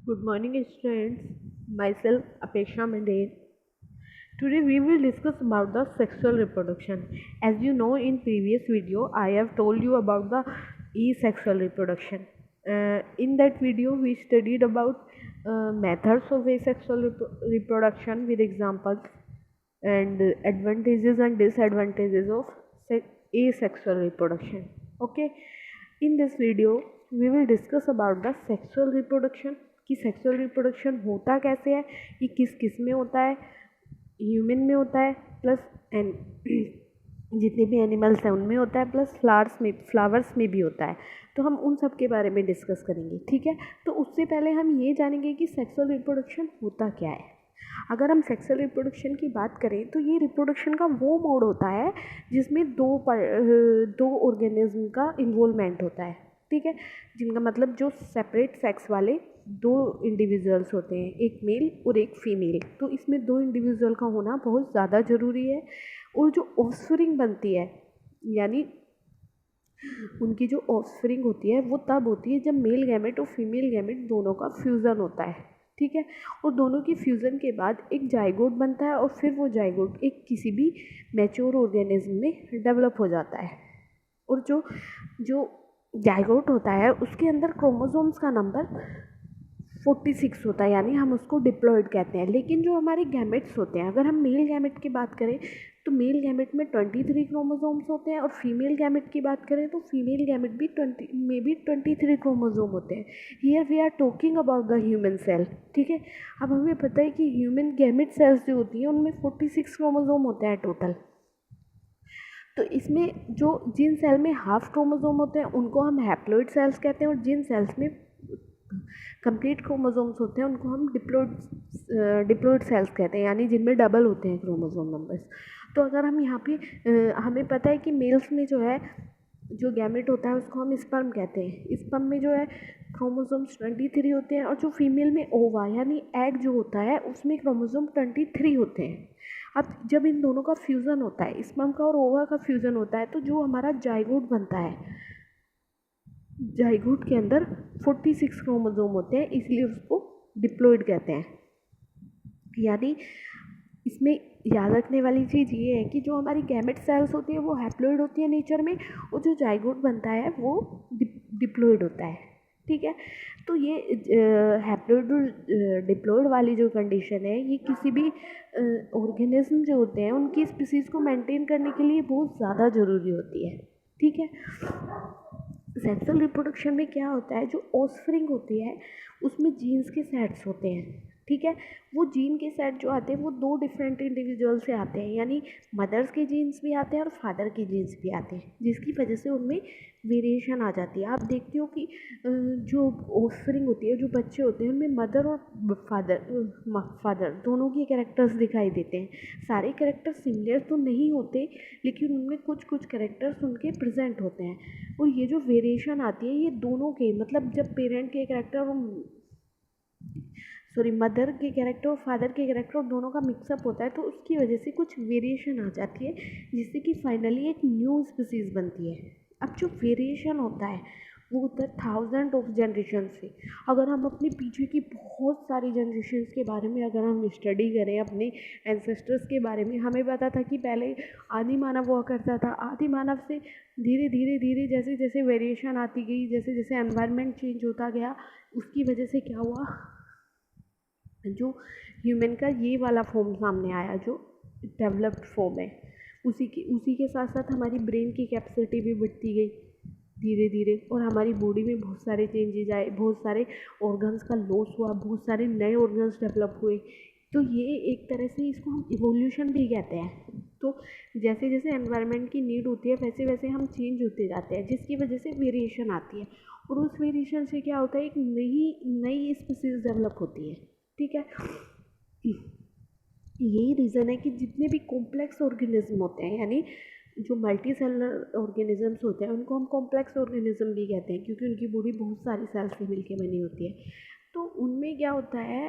Good morning, students. Myself, Apeksha Mandel. Today we will discuss about the sexual reproduction. As you know, in previous video, I have told you about the asexual reproduction. In that video, we studied about methods of asexual reproduction with examples and advantages and disadvantages of asexual reproduction. Okay, in this video we will discuss about the sexual reproduction कि sexual reproduction होता कैसे है, ये किस किस में होता है, ह्यूमन में होता है प्लस एन जितने भी एनिमल्स हैं उनमें होता है, प्लस फ्लावर्स में भी होता है। तो हम उन सब के बारे में डिस्कस करेंगे, ठीक है। तो उससे पहले हम ये जानेंगे कि सेक्सुअल रिप्रोडक्शन होता क्या है। अगर हम सेक्सुअल रिप्रोडक्शन की बात करें तो ये रिप्रोडक्शन का वो मोड होता है जिसमें दो ऑर्गेनिज्म का इन्वॉल्वमेंट होता है, ठीक है। जिनका मतलब जो सेपरेट सेक्स वाले दो इंडिविजुअल्स होते हैं, एक मेल और एक फीमेल। तो इसमें दो इंडिविजुअल का होना बहुत ज़्यादा ज़रूरी है। और जो ऑफस्प्रिंग बनती है, यानी उनकी जो ऑफस्प्रिंग होती है वो तब होती है जब मेल गैमेट और फीमेल गैमेट दोनों का फ्यूज़न होता है, ठीक है। और दोनों की फ्यूज़न के बाद एक जाइगोट बनता है और फिर वो जाइगोट एक किसी भी मैच्योर ऑर्गेनिज्म में डेवलप हो जाता है। और जो जो जाइगोट होता है उसके अंदर क्रोमोसोम्स का नंबर 46 होता है, यानी हम उसको डिप्लॉयड कहते हैं। लेकिन जो हमारे गैमेट्स होते हैं, अगर हम मेल गैमेट की बात करें तो मेल गैमेट में 23 क्रोमोसोम्स होते हैं, और फीमेल गैमेट की बात करें तो फीमेल गैमेट भी 23 क्रोमोसोम होते हैं। Here we are talking about the human cell, ठीक है। अब हमें पता है कि ह्यूमन गैमेट सेल्स जो होती हैं उनमें 46 क्रोमोसोम होते हैं टोटल। तो इसमें जो जिन सेल में हाफ क्रोमोसोम होते हैं उनको हम हैप्लॉइड सेल्स कहते हैं, और जिन सेल्स में कंप्लीट क्रोमोसोम्स होते हैं उनको हम डिप्लॉइड सेल्स कहते हैं, यानी जिनमें डबल होते हैं क्रोमोसोम नंबर्स। तो अगर हम यहाँ पे हमें पता है कि मेल्स में जो है जो गैमेट होता है उसको हम स्पर्म कहते हैं। स्पर्म में जो है क्रोमोसोम्स 23 होते हैं, और जो फीमेल में ओवा यानी एग जो होता है उसमें क्रोमोसोम 23 होते हैं। अब जब इन दोनों का फ्यूज़न होता है, स्पर्म का और ओवा का फ्यूज़न होता है, तो जो हमारा जाइगोट बनता है, जाइगोट के अंदर 46 क्रोमोसोम होते हैं, इसलिए उसको डिप्लॉइड कहते हैं। यानी इसमें याद रखने वाली चीज़ ये है कि जो हमारी गैमेट सेल्स होती है वो हैप्लॉइड होती है नेचर में, और जो जाइगोट बनता है वो डिप्लॉइड होता है, ठीक है। तो ये हैप्लॉइड और डिप्लॉइड वाली जो कंडीशन है ये किसी भी ऑर्गेनिज्म जो होते हैं उनकी स्पीसीज़ को मेंटेन करने के लिए बहुत ज़्यादा ज़रूरी होती है, ठीक है। सेक्सुअल रिप्रोडक्शन में क्या होता है, जो ऑफस्प्रिंग होती है उसमें जीन्स के सेट्स होते हैं, ठीक है। वो जीन के सेट जो आते हैं वो दो डिफरेंट इंडिविजुअल से आते हैं, यानी मदर्स के जीन्स भी आते हैं और फादर के जीन्स भी आते हैं, जिसकी वजह से उनमें वेरिएशन आ जाती है। आप देखते हो कि जो ऑफस्प्रिंग होती है, जो बच्चे होते हैं, उनमें मदर और फादर दोनों के कैरेक्टर्स दिखाई देते हैं। सारे कैरेक्टर्स सिमिलर तो नहीं होते, लेकिन उनमें कुछ कुछ कैरेक्टर्स उनके प्रेजेंट होते हैं। और ये जो वेरिएशन आती है ये दोनों के मतलब जब पेरेंट के कैरेक्टर मदर के कैरेक्टर और फादर के कैरेक्टर दोनों का मिक्सअप होता है, तो उसकी वजह से कुछ वेरिएशन आ जाती है, जिससे कि फाइनली एक न्यू स्पीसीज बनती है। अब जो वेरिएशन होता है वो होता है थाउजेंड ऑफ जनरेशन से। अगर हम अपने पीछे की बहुत सारी जनरेशन के बारे में अगर हम स्टडी करें, अपने एंसेस्टर्स के बारे में, हमें पता था कि पहले आदि मानव हुआ करता था। आदि मानव से धीरे धीरे धीरे जैसे जैसे वेरिएशन आती गई, जैसे जैसे एनवायरनमेंट चेंज होता गया, उसकी वजह से क्या हुआ, जो ह्यूमन का ये वाला फॉर्म सामने आया जो डेवलप्ड फॉर्म है। उसी के साथ साथ हमारी ब्रेन की कैपेसिटी भी बढ़ती गई धीरे धीरे, और हमारी बॉडी में बहुत सारे चेंजेज आए, बहुत सारे ऑर्गन्स का लॉस हुआ, बहुत सारे नए ऑर्गन्स डेवलप हुए। तो ये एक तरह से इसको हम इवोल्यूशन भी कहते हैं। तो जैसे जैसे एनवायरनमेंट की नीड होती है वैसे वैसे हम चेंज होते जाते हैं, जिसकी वजह से वेरिएशन आती है, और उस वेरिएशन से क्या होता है, एक नई नई स्पीसीज डेवलप होती है, ठीक है। यही रीज़न है कि जितने भी कॉम्प्लेक्स ऑर्गेनिज्म होते हैं, यानी जो मल्टी सेलर ऑर्गेनिजम्स होते हैं उनको हम कॉम्प्लेक्स ऑर्गेनिज्म भी कहते हैं, क्योंकि उनकी बॉडी बहुत सारी सेल्स से मिलके बनी होती है। तो उनमें क्या होता है,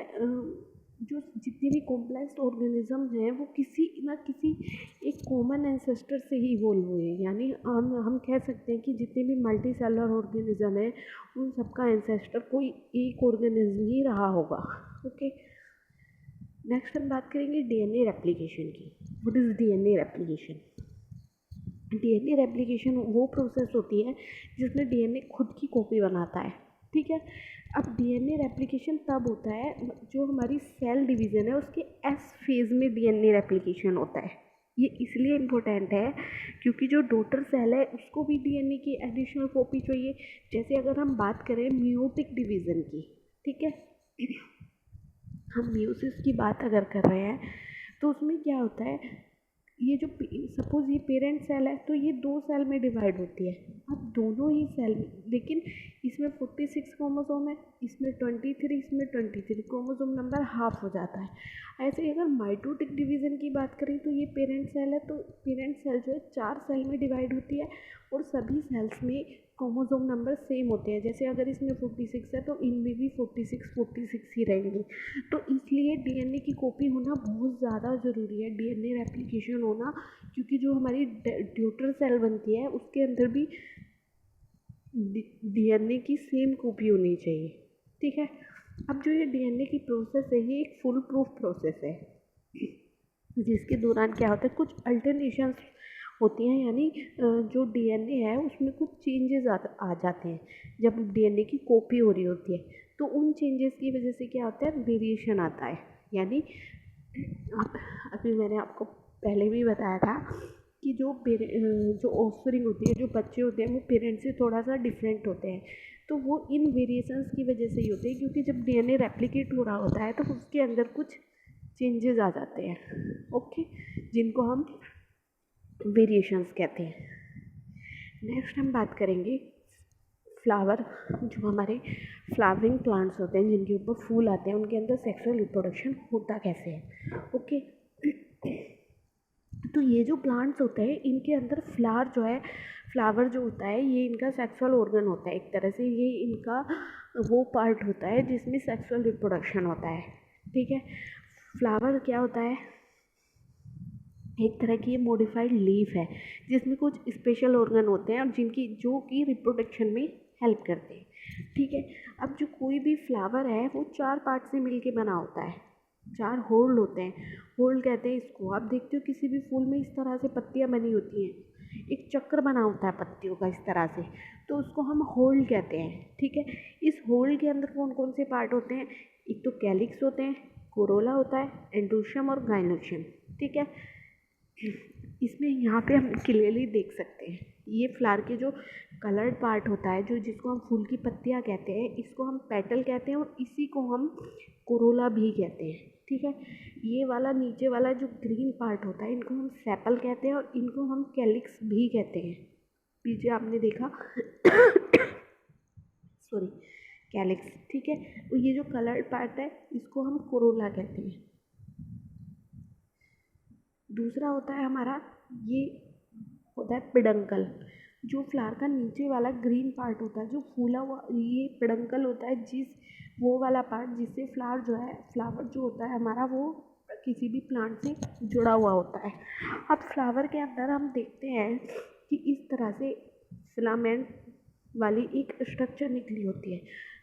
जो जितने भी कॉम्प्लेक्स ऑर्गेनिज्म हैं वो किसी ना किसी एक कॉमन एंसेस्टर से ही इवॉल्व हुए हैं। यानी हम कह सकते हैं कि जितने भी मल्टी सेलुलर ऑर्गेनिज्म हैं उन सबका एंसेस्टर कोई एक ऑर्गेनिज्म ही रहा होगा। ओके, नेक्स्ट हम बात करेंगे डीएनए रेप्लिकेशन की। What is DNA replication? DNA replication वो प्रोसेस होती है जिसमें डीएनए खुद की कॉपी बनाता है। ठीक है, अब डीएनए रेप्लिकेशन तब होता है जो हमारी सेल डिवीज़न है उसके एस फेज़ में डीएनए रेप्लिकेशन होता है। ये इसलिए इम्पोर्टेंट है क्योंकि जो डॉटर सेल है उसको भी डीएनए की एडिशनल कॉपी चाहिए। जैसे अगर हम बात करें मियोटिक डिवीज़न की, ठीक है, हम मियोसिस की बात अगर कर रहे हैं तो उसमें क्या होता है, ये जो सपोज़ ये पेरेंट सेल है तो ये 2 सेल में डिवाइड होती है। अब दोनों ही सेल में, लेकिन इसमें 46 क्रोमोसोम है, इसमें 23, इसमें 23, क्रोमोसोम नंबर हाफ हो जाता है। ऐसे ही अगर माइटोटिक डिवीज़न की बात करें तो ये पेरेंट सेल है तो पेरेंट सेल जो है 4 सेल में डिवाइड होती है और सभी सेल्स में क्रोमोसोम नंबर सेम होते हैं। जैसे अगर इसमें 46 है तो इनमें भी 46 ही रहेंगे। तो इसलिए डीएनए की कॉपी होना बहुत ज़्यादा ज़रूरी है, डीएनए रेप्लिकेशन होना, क्योंकि जो हमारी ड्यूटर सेल बनती है उसके अंदर भी डीएनए की सेम कॉपी होनी चाहिए। ठीक है, अब जो ये डीएनए की प्रोसेस है ये एक फुल प्रूफ प्रोसेस है जिसके दौरान क्या होता है, कुछ अल्टरनेशंस होती हैं। यानी जो डीएनए है उसमें कुछ चेंजेस आ जाते हैं जब डीएनए की कॉपी हो रही होती है। तो उन चेंजेस की वजह से क्या होता है, वेरिएशन आता है। यानी अभी मैंने आपको पहले भी बताया था कि जो ऑफस्प्रिंग होती है, जो बच्चे होते हैं वो पेरेंट्स से थोड़ा सा डिफरेंट होते हैं। तो वो इन वेरिएशंस की वजह से ही होते हैं, क्योंकि जब डीएनए रेप्लिकेट हो रहा होता है तो उसके अंदर कुछ चेंजेस आ जाते हैं। ओके, जिनको हम वेरिएशंस कहते हैं। नेक्स्ट हम बात करेंगे फ्लावर, जो हमारे फ्लावरिंग प्लांट्स होते हैं जिनके ऊपर फूल आते हैं, उनके अंदर सेक्सुअल रिप्रोडक्शन होता कैसे है। ओके, तो ये जो प्लांट्स होते हैं इनके अंदर फ्लावर जो होता है ये इनका सेक्सुअल ऑर्गन होता है। एक तरह से ये इनका वो पार्ट होता है जिसमें सेक्सुअल रिप्रोडक्शन होता है। ठीक है, फ्लावर क्या होता है, एक तरह की ये मॉडिफाइड लीफ है जिसमें कुछ स्पेशल ऑर्गन होते हैं और जो कि रिप्रोडक्शन में हेल्प करते हैं। ठीक है, अब जो कोई भी फ्लावर है वो 4 पार्ट से मिलके बना होता है, 4 होल्ड होते हैं। होल्ड कहते हैं इसको। आप देखते हो किसी भी फूल में इस तरह से पत्तियां बनी होती हैं, एक चक्र बना होता है पत्तियों का इस तरह से, तो उसको हम होल्ड कहते हैं। ठीक है, इस होल्ड के अंदर कौन कौन से पार्ट होते हैं, एक तो कैलिक्स होते हैं, कोरोला होता है, एंड्रोशियम और गाइनोशियम। ठीक है, इसमें यहाँ पे हम क्लियरली देख सकते हैं ये फ्लावर के जो कलर्ड पार्ट होता है, जो जिसको हम फूल की पत्तियाँ कहते हैं, इसको हम पेटल कहते हैं और इसी को हम कोरोला भी कहते हैं। ठीक है, ये वाला नीचे वाला जो ग्रीन पार्ट होता है इनको हम सेपल कहते हैं और इनको हम कैलिक्स भी कहते हैं। पीछे आपने देखा सॉरी, कैलिक्स। ठीक है, और ये जो कलर्ड पार्ट है इसको हम कोरोला कहते हैं। दूसरा होता है हमारा, ये होता है पिडंकल। जो फ्लावर का नीचे वाला ग्रीन पार्ट होता है, जो फूला हुआ, ये पिडंकल होता है, वो वाला पार्ट जिससे फ्लावर जो होता है हमारा वो किसी भी प्लांट से जुड़ा हुआ होता है। अब फ्लावर के अंदर हम देखते हैं कि इस तरह से फिलामेंट वाली एक स्ट्रक्चर निकली होती है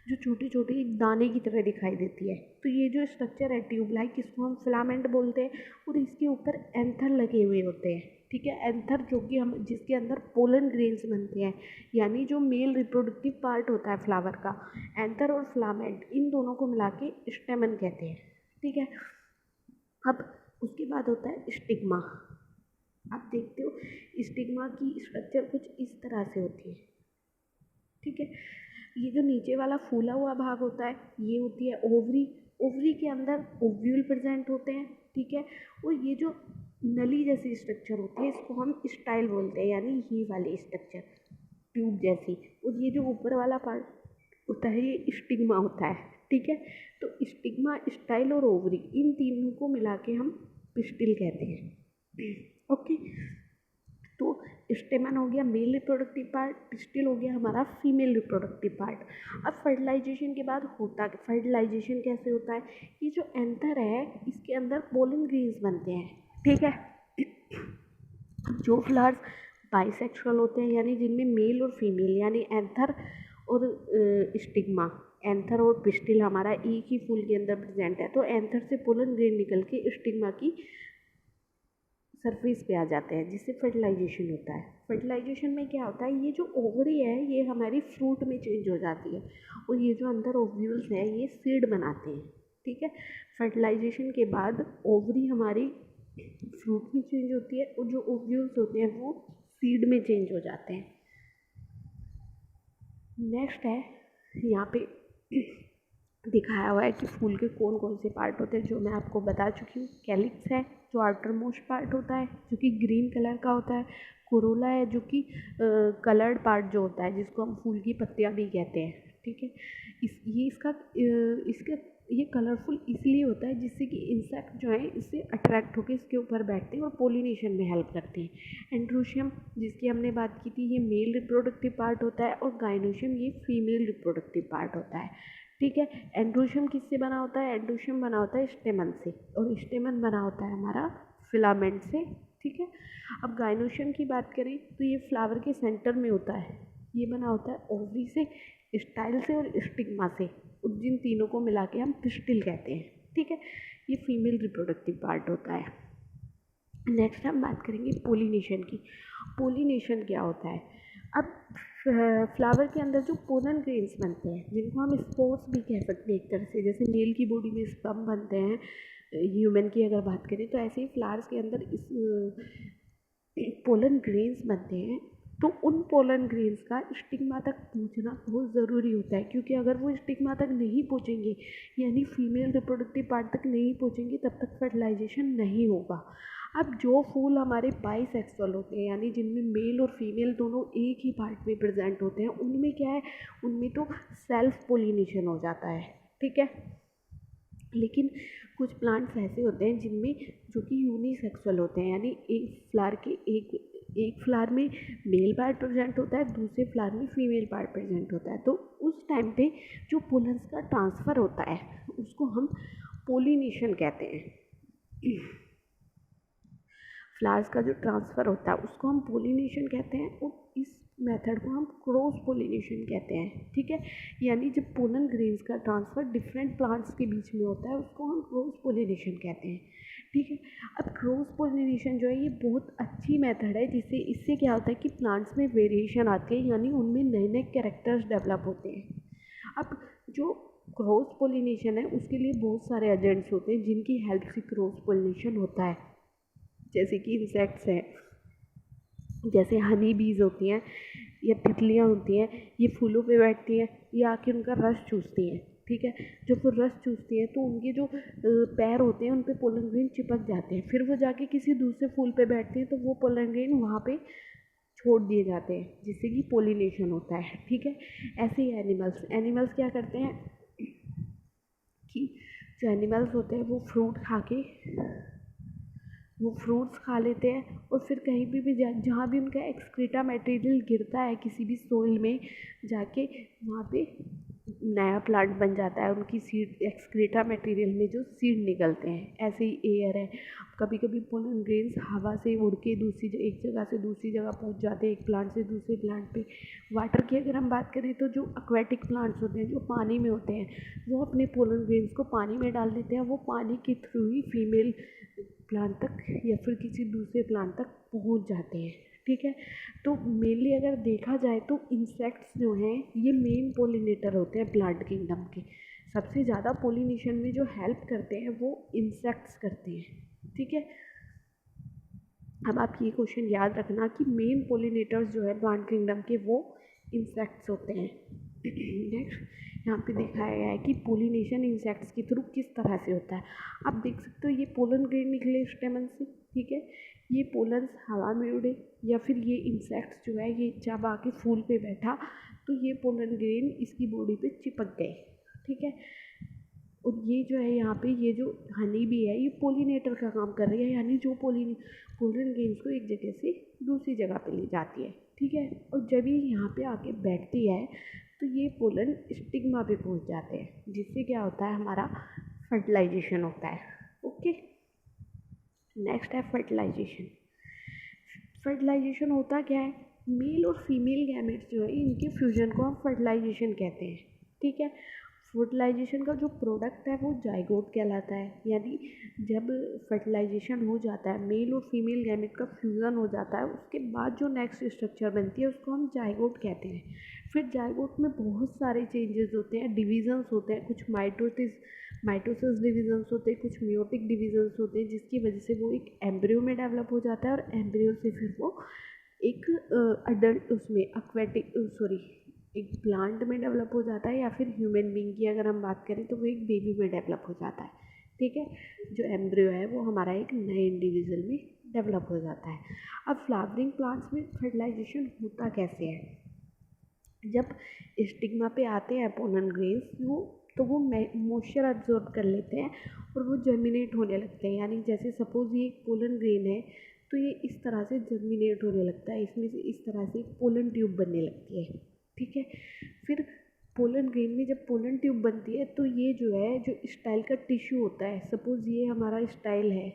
जो छोटी छोटी एक दाने की तरह दिखाई देती है। तो ये जो स्ट्रक्चर है ट्यूब लाइक, इसको हम फिलामेंट बोलते हैं और इसके ऊपर एंथर लगे हुए होते हैं। ठीक है, एंथर जो कि हम जिसके अंदर पोलन ग्रेन्स बनते हैं, यानी जो मेल रिप्रोडक्टिव पार्ट होता है फ्लावर का, एंथर और फिलामेंट इन दोनों को मिला के स्टेमन कहते हैं। ठीक है, अब उसके बाद होता है स्टिग्मा। आप देखते हो स्टिग्मा की स्ट्रक्चर कुछ इस तरह से होती है। ठीक है, ये जो नीचे वाला फूला हुआ भाग होता है ये होती है ओवरी। ओवरी के अंदर ओव्यूल प्रेजेंट होते हैं। ठीक है, और ये जो नली जैसी स्ट्रक्चर होती है इसको हम स्टाइल बोलते हैं, यानी ये वाली स्ट्रक्चर ट्यूब जैसी। और ये जो ऊपर वाला पार्ट होता है ये स्टिग्मा होता है। ठीक है, तो स्टिग्मा, स्टाइल और ओवरी इन तीनों को मिला के हम पिस्टिल कहते हैं। ओके, तो स्टेमन हो गया मेल रिप्रोडक्टिव पार्ट, पिस्टिल हो गया हमारा फीमेल रिप्रोडक्टिव पार्ट। अब फर्टिलाइजेशन के बाद होता है, फर्टिलाइजेशन कैसे होता है, ये जो एंथर है इसके अंदर पोलन ग्रेन्स बनते हैं, ठीक है। जो फ्लावर्स बाइसेक्सुअल होते हैं यानी जिनमें मेल और फीमेल यानी एंथर और स्टिग्मा, एंथर और पिस्टिल हमारा एक ही फूल के अंदर प्रेजेंट है, तो एंथर से पोलन ग्रेन निकल के स्टिग्मा की सरफेस पे आ जाते हैं, जिससे फर्टिलाइजेशन होता है। फर्टिलाइजेशन में क्या होता है, ये जो ओवरी है ये हमारी फ्रूट में चेंज हो जाती है और ये जो अंदर ओव्यूल्स है ये सीड बनाते हैं, ठीक है। फर्टिलाइजेशन के बाद ओवरी हमारी फ्रूट में चेंज होती है और जो ओव्यूल्स होते हैं वो सीड में चेंज हो जाते हैं। नेक्स्ट है यहाँ पे दिखाया हुआ है कि फूल के कौन कौन से पार्ट होते हैं, जो मैं आपको बता चुकी हूँ। कैलिक्स है जो आउटर मोस्ट पार्ट होता है जो कि ग्रीन कलर का होता है। कोरोला है जो कि कलर्ड पार्ट जो होता है जिसको हम फूल की पत्तियाँ भी कहते हैं, ठीक है। इसका ये कलरफुल इसलिए होता है जिससे कि इंसेक्ट जो है इससे अट्रैक्ट होकर इसके ऊपर बैठते हैं और पोलिनेशन में हेल्प करते हैं। एंड्रोशियम जिसकी हमने बात की थी ये मेल रिप्रोडक्टिव पार्ट होता है और गाइनोशियम ये फीमेल रिप्रोडक्टिव पार्ट होता है, ठीक है। एंड्रोशियम किससे बना होता है, एंड्रोशियम बना होता है स्टेमन से और स्टेमन बना होता है हमारा फिलामेंट से, ठीक है। अब गाइनोशियम की बात करें तो ये फ्लावर के सेंटर में होता है, ये बना होता है ओवरी से, स्टाइल से और स्टिग्मा से, और जिन तीनों को मिला के हम पिस्टिल कहते हैं, ठीक है। ये फीमेल रिप्रोडक्टिव पार्ट होता है। नेक्स्ट हम बात करेंगे पोलिनेशन की। पोलिनेशन क्या होता है, अब फ्लावर के अंदर जो पोलन ग्रेन्स बनते हैं जिनको हम स्पोर्स भी कह सकते हैं एक तरह से, जैसे मेल की बॉडी में स्पर्म बनते हैं, ह्यूमन की अगर बात करें तो ऐसे ही फ्लावर्स के अंदर इस पोलन ग्रेन्स बनते हैं। तो उन पोलन ग्रेन्स का स्टिग्मा तक पहुंचना बहुत ज़रूरी होता है, क्योंकि अगर वो स्टिग्मा तक नहीं पहुंचेंगे यानी फीमेल रिप्रोडक्टिव पार्ट तक नहीं पहुंचेंगे तब तक फर्टिलाइजेशन नहीं होगा। अब जो फूल हमारे बाइसेक्सुअल होते हैं यानी जिनमें मेल और फीमेल दोनों एक ही पार्ट में प्रेजेंट होते हैं, उनमें क्या है, उनमें तो सेल्फ पोलिनेशन हो जाता है, ठीक है। लेकिन कुछ प्लांट्स ऐसे होते हैं जिनमें जो कि यूनिसेक्सुअल होते हैं यानी एक फ्लावर में मेल पार्ट प्रेजेंट होता है, दूसरे फ्लावर में फीमेल पार्ट प्रेजेंट होता है। तो उस टाइम पे जो पोलन्स का ट्रांसफ़र होता है उसको हम पोलिनेशन कहते हैं। फ्लावर्स का जो ट्रांसफ़र होता है उसको हम पोलिनेशन कहते हैं और इस मेथड को हम क्रॉस पोलिनेशन कहते हैं, ठीक है। यानी जब पोलन ग्रेन्स का ट्रांसफ़र डिफरेंट प्लांट्स के बीच में होता है उसको हम क्रॉस पोलिनेशन कहते हैं, ठीक है। अब क्रॉस पोलिनेशन जो है ये बहुत अच्छी मेथड है, जिससे इससे क्या होता है कि प्लांट्स में वेरिएशन आती है यानी उनमें नए नए कैरेक्टर्स डेवलप होते हैं। अब जो क्रॉस पोलिनेशन है उसके लिए बहुत सारे एजेंट्स होते हैं जिनकी हेल्प से क्रॉस पोलिनेशन होता है, जैसे कि इंसेक्ट्स हैं, जैसे हनी बीज होती हैं या तितलियाँ होती हैं, ये फूलों पे बैठती हैं, ये आके उनका रस चूसती हैं, ठीक है। जब वो रस चूसती हैं तो उनके जो पैर होते हैं उन पे पोलन ग्रेन चिपक जाते हैं, फिर वो जाके किसी दूसरे फूल पे बैठते हैं तो वो पोलन ग्रेन वहाँ पे छोड़ दिए जाते हैं जिससे कि पोलिनेशन होता है, ठीक है। ऐसे ही एनिमल्स क्या करते हैं कि जो एनिमल्स होते हैं वो फ्रूट्स खा लेते हैं और फिर कहीं भी जहाँ भी उनका एक्सक्रीटा मटेरियल गिरता है किसी भी सोइल में जाके वहाँ पे नया प्लांट बन जाता है, उनकी सीड एक्सक्रीटा मटेरियल में जो सीड निकलते हैं। ऐसे ही एयर है, कभी कभी पोलन ग्रेन्स हवा से उड़ के एक जगह से दूसरी जगह पहुँच जाते हैं, एक प्लांट से दूसरे प्लांट पे। वाटर की अगर हम बात करें तो जो एक्वेटिक प्लांट्स होते हैं जो पानी में होते हैं वो अपने पोलन ग्रेन्स को पानी में डाल देते हैं, वो पानी के थ्रू ही फीमेल प्लांट तक या फिर किसी दूसरे प्लांट तक पहुंच जाते हैं, ठीक है। तो मेनली अगर देखा जाए तो इंसेक्ट्स जो हैं ये मेन पोलिनेटर होते हैं प्लांट किंगडम के। सबसे ज़्यादा पोलिनेशन में जो हेल्प करते हैं वो इंसेक्ट्स करते हैं, ठीक है। अब आप ये क्वेश्चन याद रखना कि मेन पोलिनेटर्स जो है प्लांट किंगडम के वो इंसेक्ट्स होते हैं। नेक्स्ट यहाँ पे दिखाया गया है कि पोलिनेशन इंसेक्ट्स के थ्रू किस तरह से होता है। आप देख सकते हो ये पोलन ग्रेन निकले स्टेमन से, ठीक है। ये पोलन्स हवा में उड़े या फिर ये इंसेक्ट्स जो है ये जब आके फूल पे बैठा तो ये पोलन ग्रेन इसकी बॉडी पे चिपक गए, ठीक है। और ये जो है यहाँ पे ये जो हनी भी है ये पोलिनेटर का काम कर रही है, यानी जो पोलन ग्रेन्स को एक जगह से दूसरी जगह पे ले जाती है, ठीक है। और जब ये यहाँ पे आके बैठती है तो ये पोलन स्टिग्मा पे पहुँच जाते हैं, जिससे क्या होता है, हमारा फर्टिलाइजेशन होता है। ओके, नेक्स्ट है फर्टिलाइजेशन। फर्टिलाइजेशन होता क्या है, मेल और फीमेल गैमेट्स जो है इनके फ्यूजन को हम फर्टिलाइजेशन कहते हैं, ठीक है। फर्टिलाइजेशन का जो प्रोडक्ट है वो जाइगोट कहलाता है, यानी जब फर्टिलाइजेशन हो जाता है, मेल और फीमेल गैमेट का फ्यूज़न हो जाता है, उसके बाद जो नेक्स्ट स्ट्रक्चर बनती है उसको हम जाइगोट कहते हैं। फिर जाइगोट में बहुत सारे चेंजेस होते हैं, डिविजन्स होते हैं, कुछ माइटोसिस डिविजन्स होते हैं, कुछ मियोटिक डिविजन्स होते हैं, जिसकी वजह से वो एक एम्ब्रियो में डेवलप हो जाता है, और एम्ब्रियो से फिर वो एक अडल्ट उसमें एक प्लांट में डेवलप हो जाता है, या फिर ह्यूमन बीइंग की अगर हम बात करें तो वो एक बेबी में डेवलप हो जाता है, ठीक है। जो एम्ब्रियो है वो हमारा एक नए इंडिविजुअल में डेवलप हो जाता है। अब फ्लावरिंग प्लांट्स में फर्टिलाइजेशन होता कैसे है, जब स्टिग्मा पे आते हैं पोलन ग्रेन्स तो वो मॉइस्चर अब्जॉर्ब कर लेते हैं और वो जर्मिनेट होने लगते हैं, यानी जैसे सपोज़ ये एक पोलन ग्रेन है तो ये इस तरह से जर्मिनेट होने लगता है, इसमें से इस तरह से एक पोलन ट्यूब बनने लगती है, ठीक है। फिर पोलन ग्रेन में जब पोलन ट्यूब बनती है तो ये जो है, जो स्टाइल का टिश्यू होता है, सपोज़ ये हमारा स्टाइल है,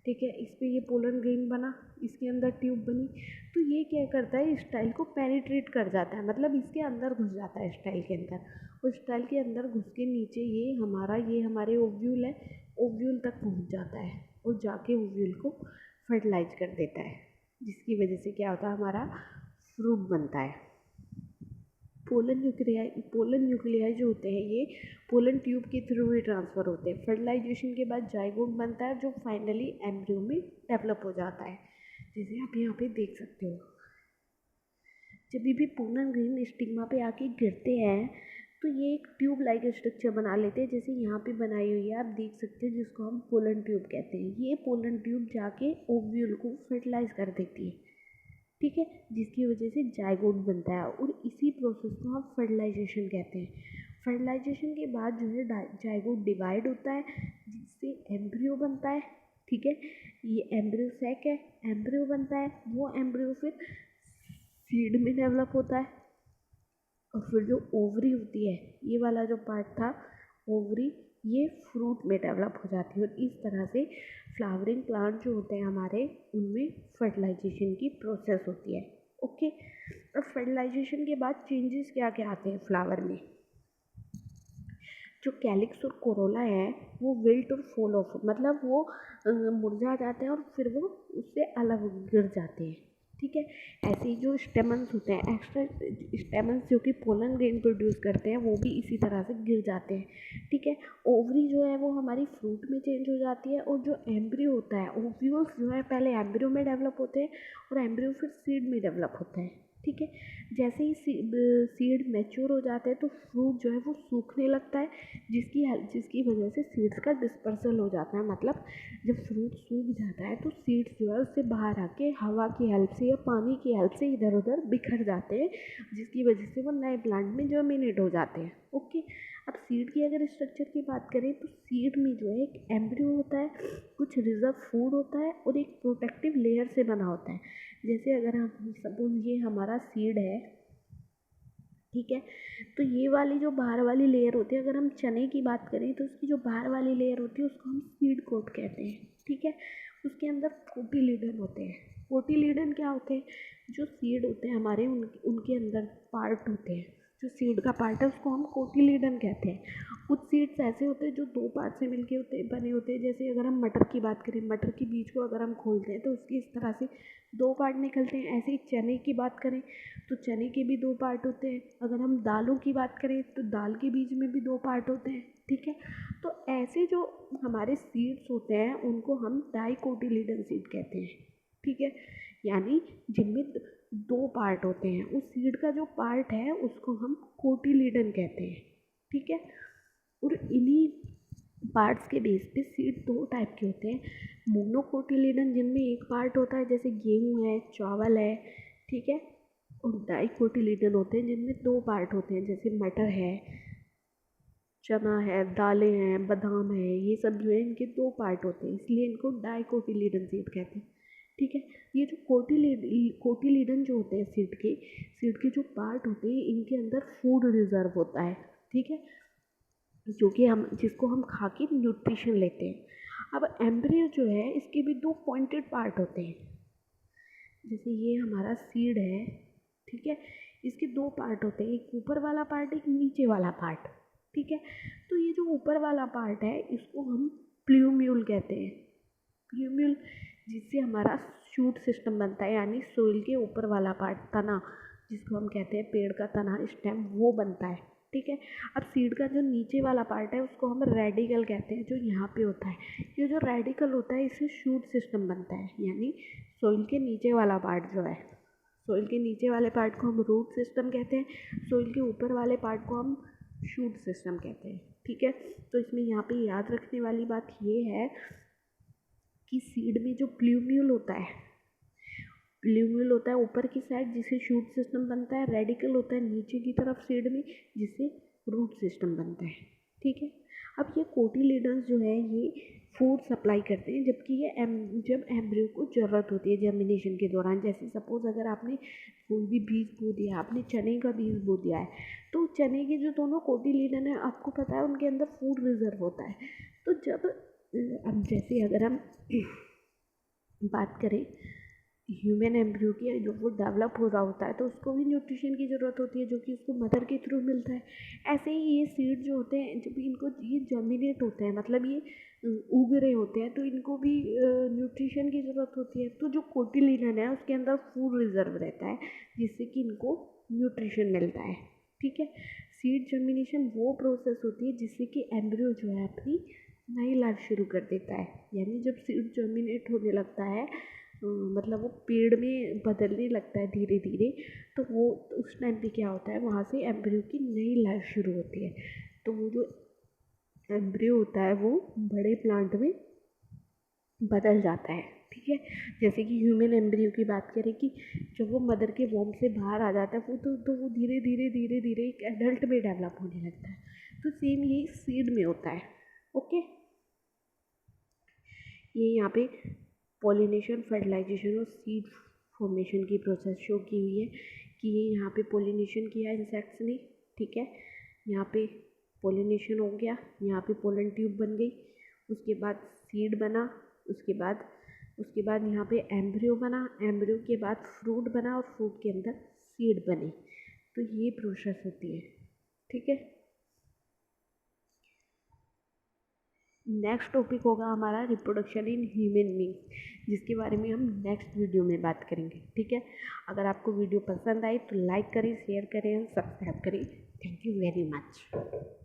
ठीक है, इस पर ये पोलन ग्रेन बना, इसके अंदर ट्यूब बनी, तो ये क्या करता है, स्टाइल को पेनिट्रेट कर जाता है, मतलब इसके अंदर घुस जाता है स्टाइल के अंदर, और स्टाइल के अंदर घुस के नीचे ये हमारे ओव्यूल है, ओव्यूल तक पहुंच जाता है और जाके ओव्यूल को फर्टिलाइज कर देता है, जिसकी वजह से क्या होता है, हमारा फ्रूट बनता है। पोलन न्यूक्लियाई जो होते हैं ये पोलन ट्यूब के थ्रू ही ट्रांसफ़र होते हैं। फर्टिलाइजेशन के बाद जाइगोट बनता है जो फाइनली एम्ब्रियो में डेवलप हो जाता है, जैसे आप यहाँ पे देख सकते हो। जब भी पोलन ग्रेन स्टिग्मा पे आके गिरते हैं तो ये एक ट्यूब लाइक स्ट्रक्चर बना लेते हैं, जैसे यहाँ पे बनाई हुई है, आप देख सकते हो, जिसको हम पोलन ट्यूब कहते हैं। ये पोलन ट्यूब जाके ओव्यूल को फर्टिलाइज कर देती है, ठीक है, जिसकी वजह से जाइगोट बनता है, और इसी प्रोसेस को हम फर्टिलाइजेशन कहते हैं। फर्टिलाइजेशन के बाद जो है जाइगोट डिवाइड होता है, जिससे एम्ब्रियो बनता है, ठीक है। ये एम्ब्रियो सैक है, एम्ब्रियो बनता है, वो एम्ब्रियो फिर सीड में डेवलप होता है, और फिर जो ओवरी होती है, ये वाला जो पार्ट था ओवरी, ये फ्रूट में डेवलप हो जाती है, और इस तरह से फ्लावरिंग प्लांट जो होते हैं हमारे, उनमें फर्टिलाइजेशन की प्रोसेस होती है। ओके, और फर्टिलाइजेशन के बाद चेंजेस क्या क्या आते हैं फ्लावर में, जो कैलिक्स और कोरोला है वो विल्ट और फॉल ऑफ, मतलब वो मुरझा जाते हैं और फिर वो उससे अलग गिर जाते हैं, ठीक है। ऐसे ही जो स्टेमन्स होते हैं, एक्स्ट्रा स्टेमन्स जो कि पोलन ग्रेन प्रोड्यूस करते हैं, वो भी इसी तरह से गिर जाते हैं, ठीक है। ओवरी जो है वो हमारी फ्रूट में चेंज हो जाती है, और जो एम्ब्रियो होता है, ओव्यूल्स जो है पहले एम्ब्रियो में डेवलप होते हैं और एम्ब्रियो फिर सीड में डेवलप होता है, ठीक है। जैसे ही सीड मैच्योर हो जाते हैं तो फ्रूट जो है वो सूखने लगता है, जिसकी वजह से सीड्स का डिस्पर्सल हो जाता है, मतलब जब फ्रूट सूख जाता है तो सीड्स जो है उससे बाहर आके हवा की हेल्प से या पानी की हेल्प से इधर उधर बिखर जाते हैं, जिसकी वजह से वो नए प्लांट में जर्मिनेट हो जाते हैं। ओके, अब सीड की अगर स्ट्रक्चर की बात करें तो सीड में जो है एक एम्ब्रियो होता है, कुछ रिजर्व फूड होता है, और एक प्रोटेक्टिव लेयर से बना होता है। जैसे अगर हम सपोज ये हमारा सीड है, ठीक है, तो ये वाली जो बाहर वाली लेयर होती है, अगर हम चने की बात करें तो उसकी जो बाहर वाली लेयर होती है उसको हम सीड कोट कहते हैं, ठीक है। उसके अंदर कोटिलीडन होते हैं। कोटिलीडन क्या होते हैं, जो सीड होते हैं हमारे उनके अंदर पार्ट होते हैं, जो सीड का पार्ट है उसको हम कोटिलीडन कहते हैं। कुछ सीड्स ऐसे होते हैं जो दो पार्ट से मिलके बने होते हैं, जैसे अगर हम मटर की बात करें, मटर के बीज को अगर हम खोलते हैं तो उसकी इस तरह से दो पार्ट निकलते हैं। ऐसे ही चने की बात करें तो चने के भी दो पार्ट होते हैं। अगर हम दालों की बात करें तो दाल के बीज में भी दो पार्ट होते हैं, ठीक है। तो ऐसे जो हमारे सीड्स होते हैं उनको हम डाइकोटिलीडन सीड कहते हैं, ठीक है, यानी जिनमें दो पार्ट होते हैं। उस सीड का जो पार्ट है उसको हम कोटिलीडन कहते हैं, ठीक है। और इन्हीं पार्ट्स के बेस पे सीड दो टाइप के होते हैं, मोनोकोटिलीडन जिनमें एक पार्ट होता है जैसे गेहूँ है, चावल है, ठीक है, और डाइकोटिलीडन होते हैं जिनमें दो पार्ट होते हैं जैसे मटर है, चना है, दालें हैं, बादाम है, ये सब जो है इनके दो पार्ट होते हैं, इसलिए इनको डाइकोटिलीडन सीड कहते हैं। ठीक है। ये जो कोटिलीडन जो होते हैं सीड के जो पार्ट होते हैं, इनके अंदर फूड रिजर्व होता है। ठीक है। जो कि हम जिसको हम खा के न्यूट्रिशन लेते हैं। अब एम्ब्रियो जो है इसके भी दो पॉइंटेड पार्ट होते हैं। जैसे ये हमारा सीड है, ठीक है, इसके दो पार्ट होते हैं, एक ऊपर वाला पार्ट, एक नीचे वाला पार्ट। ठीक है। तो ये जो ऊपर वाला पार्ट है इसको हम प्ल्यूम्यूल कहते हैं। प्ल्यूम्यूल, जिससे हमारा शूट सिस्टम बनता है, यानी सोइल के ऊपर वाला पार्ट, तना, जिसको हम कहते हैं पेड़ का तना, स्टेम, वो बनता है। ठीक है। अब सीड का जो नीचे वाला पार्ट है उसको हम रेडिकल कहते हैं, जो यहाँ पे होता है। ये जो रेडिकल होता है इससे शूट सिस्टम बनता है, यानी सोइल के नीचे वाला पार्ट जो है, सोइल के नीचे वाले पार्ट को हम रूट सिस्टम कहते हैं, सोइल के ऊपर वाले पार्ट को हम शूट सिस्टम कहते हैं। ठीक है। तो इसमें यहाँ पे याद रखने वाली बात ये है कि सीड में जो प्ल्यूम्यूल होता है ऊपर की साइड, जिससे शूट सिस्टम बनता है, रेडिकल होता है नीचे की तरफ सीड में, जिससे रूट सिस्टम बनता है। ठीक है। अब ये कोटिलीडन्स जो है ये फूड सप्लाई करते हैं, जबकि ये जब एम्ब्रियो को ज़रूरत होती है जर्मिनेशन के दौरान। जैसे सपोज़ अगर आपने कोई भी बीज बो दिया, आपने चने का बीज बो दिया है, तो चने के जो दोनों कोटिलीडन है, आपको पता है उनके अंदर फूड रिजर्व होता है। तो जब अब जैसे अगर हम बात करें ह्यूमन एम्ब्रियो की, जो वो डेवलप हो रहा होता है, तो उसको भी न्यूट्रिशन की ज़रूरत होती है, जो कि उसको मदर के थ्रू मिलता है। ऐसे ही ये सीड जो होते हैं, जब इनको ये जर्मिनेट होते हैं, मतलब ये उग रहे होते हैं, तो इनको भी न्यूट्रिशन की ज़रूरत होती है। तो जो कोटिलीडन है उसके अंदर फूड रिजर्व रहता है, जिससे कि इनको न्यूट्रिशन मिलता है। ठीक है। सीड जर्मिनेशन वो प्रोसेस होती है जिससे कि एम्ब्रियो जो है अपनी नई लाइफ शुरू कर देता है। यानी जब सीड जर्मिनेट होने लगता है, मतलब वो पेड़ में बदलने लगता है धीरे धीरे, तो वो उस टाइम पे क्या होता है, वहाँ से एम्ब्रियो की नई लाइफ शुरू होती है। तो वो जो एम्ब्रियो होता है वो बड़े प्लांट में बदल जाता है। ठीक है। जैसे कि ह्यूमन एम्ब्रियो की बात करें कि जब वो मदर के वॉर्म से बाहर आ जाता है, वो तो वो धीरे धीरे एक एडल्ट में डेवलप होने लगता है। तो सेम यही सीड में होता है। ओके। ये यहाँ पे पॉलिनेशन, फर्टिलाइजेशन और सीड फॉर्मेशन की प्रोसेस शो की हुई है कि ये यहाँ पे पॉलिनेशन किया इंसेक्ट्स ने। ठीक है। यहाँ पे पॉलिनेशन हो गया, यहाँ पे पोलन ट्यूब बन गई, उसके बाद सीड बना, उसके बाद यहाँ पे एम्ब्रियो बना, एम्ब्रियो के बाद फ्रूट बना और फ्रूट के अंदर सीड बने। तो ये प्रोसेस होती है। ठीक है। नेक्स्ट टॉपिक होगा हमारा रिप्रोडक्शन इन ह्यूमन बींग, जिसके बारे में हम नेक्स्ट वीडियो में बात करेंगे। ठीक है। अगर आपको वीडियो पसंद आई तो लाइक करें, शेयर करें और सब्सक्राइब करें। Thank you very much.